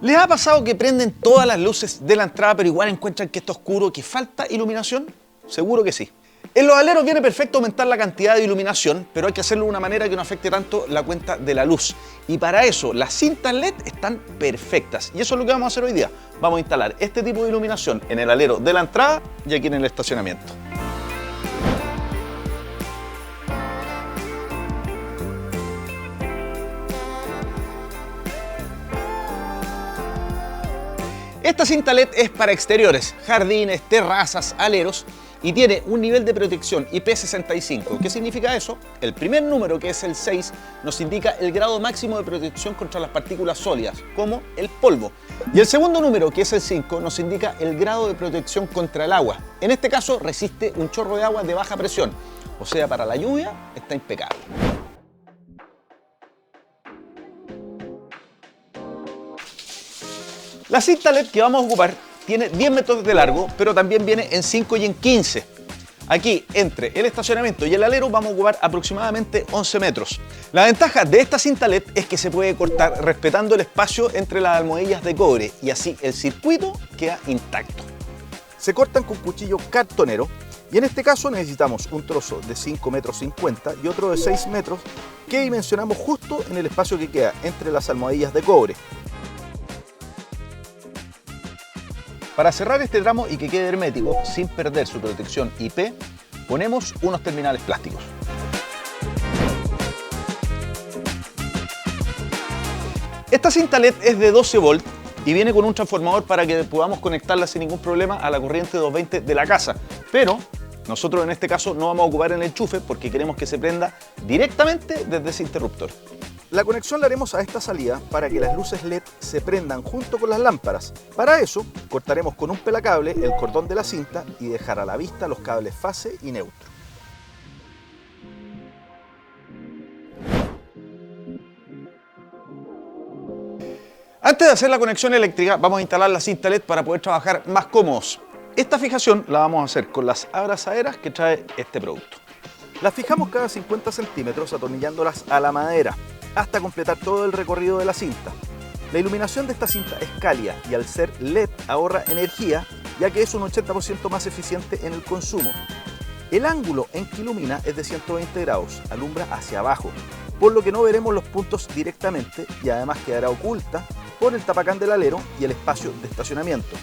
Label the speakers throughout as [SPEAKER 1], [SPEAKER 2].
[SPEAKER 1] ¿Les ha pasado que prenden todas las luces de la entrada pero igual encuentran que está oscuro, que falta iluminación? Seguro que sí. En los aleros viene perfecto aumentar la cantidad de iluminación, pero hay que hacerlo de una manera que no afecte tanto la cuenta de la luz. Y para eso las cintas LED están perfectas. Y eso es lo que vamos a hacer hoy día. Vamos a instalar este tipo de iluminación en el alero de la entrada y aquí en el estacionamiento. Esta cinta LED es para exteriores, jardines, terrazas, aleros y tiene un nivel de protección IP65. ¿Qué significa eso? El primer número, que es el 6, nos indica el grado máximo de protección contra las partículas sólidas, como el polvo. Y el segundo número, que es el 5, nos indica el grado de protección contra el agua. En este caso resiste un chorro de agua de baja presión, o sea, para la lluvia está impecable. La cinta LED que vamos a ocupar tiene 10 metros de largo, pero también viene en 5 y en 15. Aquí, entre el estacionamiento y el alero, vamos a ocupar aproximadamente 11 metros. La ventaja de esta cinta LED es que se puede cortar respetando el espacio entre las almohadillas de cobre y así el circuito queda intacto. Se cortan con cuchillo cartonero y en este caso necesitamos un trozo de 5,50 metros y otro de 6 metros que dimensionamos justo en el espacio que queda entre las almohadillas de cobre. Para cerrar este tramo y que quede hermético, sin perder su protección IP, ponemos unos terminales plásticos. Esta cinta LED es de 12 volt y viene con un transformador para que podamos conectarla sin ningún problema a la corriente 220 de la casa. Pero nosotros en este caso no vamos a ocupar el enchufe porque queremos que se prenda directamente desde ese interruptor. La conexión la haremos a esta salida para que las luces LED se prendan junto con las lámparas. Para eso, cortaremos con un pelacable el cordón de la cinta y dejar a la vista los cables fase y neutro. Antes de hacer la conexión eléctrica, vamos a instalar la cinta LED para poder trabajar más cómodos. Esta fijación la vamos a hacer con las abrazaderas que trae este producto. Las fijamos cada 50 centímetros atornillándolas a la madera, hasta completar todo el recorrido de la cinta. La iluminación de esta cinta es cálida y al ser LED ahorra energía, ya que es un 80% más eficiente en el consumo. El ángulo en que ilumina es de 120 grados, alumbra hacia abajo, por lo que no veremos los puntos directamente y además quedará oculta por el tapacán del alero y el espacio de estacionamiento.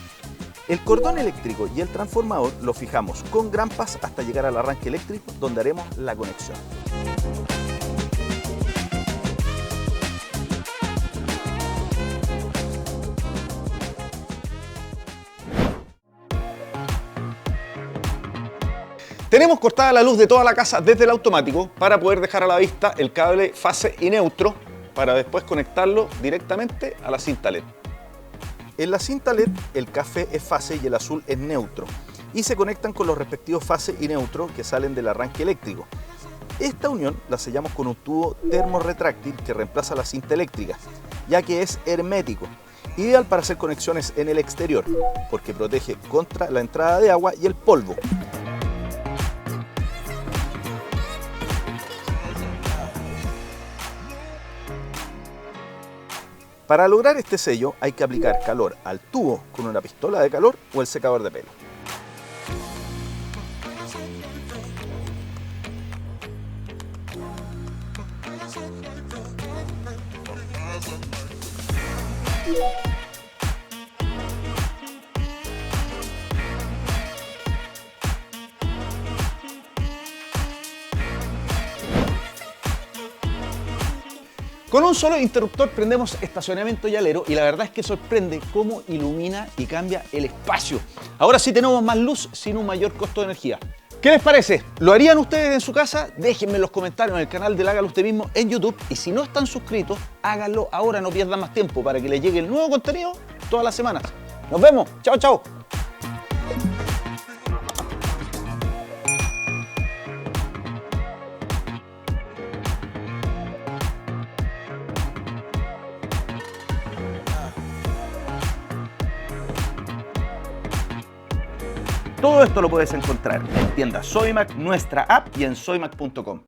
[SPEAKER 1] El cordón eléctrico y el transformador lo fijamos con grampas hasta llegar al arranque eléctrico, donde haremos la conexión. Tenemos cortada la luz de toda la casa desde el automático para poder dejar a la vista el cable fase y neutro para después conectarlo directamente a la cinta LED. En la cinta LED el café es fase y el azul es neutro y se conectan con los respectivos fase y neutro que salen del arranque eléctrico. Esta unión la sellamos con un tubo termorretráctil que reemplaza la cinta eléctrica, ya que es hermético, ideal para hacer conexiones en el exterior porque protege contra la entrada de agua y el polvo. Para lograr este sello hay que aplicar calor al tubo con una pistola de calor o el secador de pelo. Con un solo interruptor prendemos estacionamiento y alero y la verdad es que sorprende cómo ilumina y cambia el espacio. Ahora sí tenemos más luz sin un mayor costo de energía. ¿Qué les parece? ¿Lo harían ustedes en su casa? Déjenme en los comentarios en el canal del Hágalo Usted Mismo en YouTube y si no están suscritos, háganlo ahora, no pierdan más tiempo para que les llegue el nuevo contenido todas las semanas. Nos vemos, chao chao. Todo esto lo puedes encontrar en tienda Sodimac, nuestra app y en sodimac.com.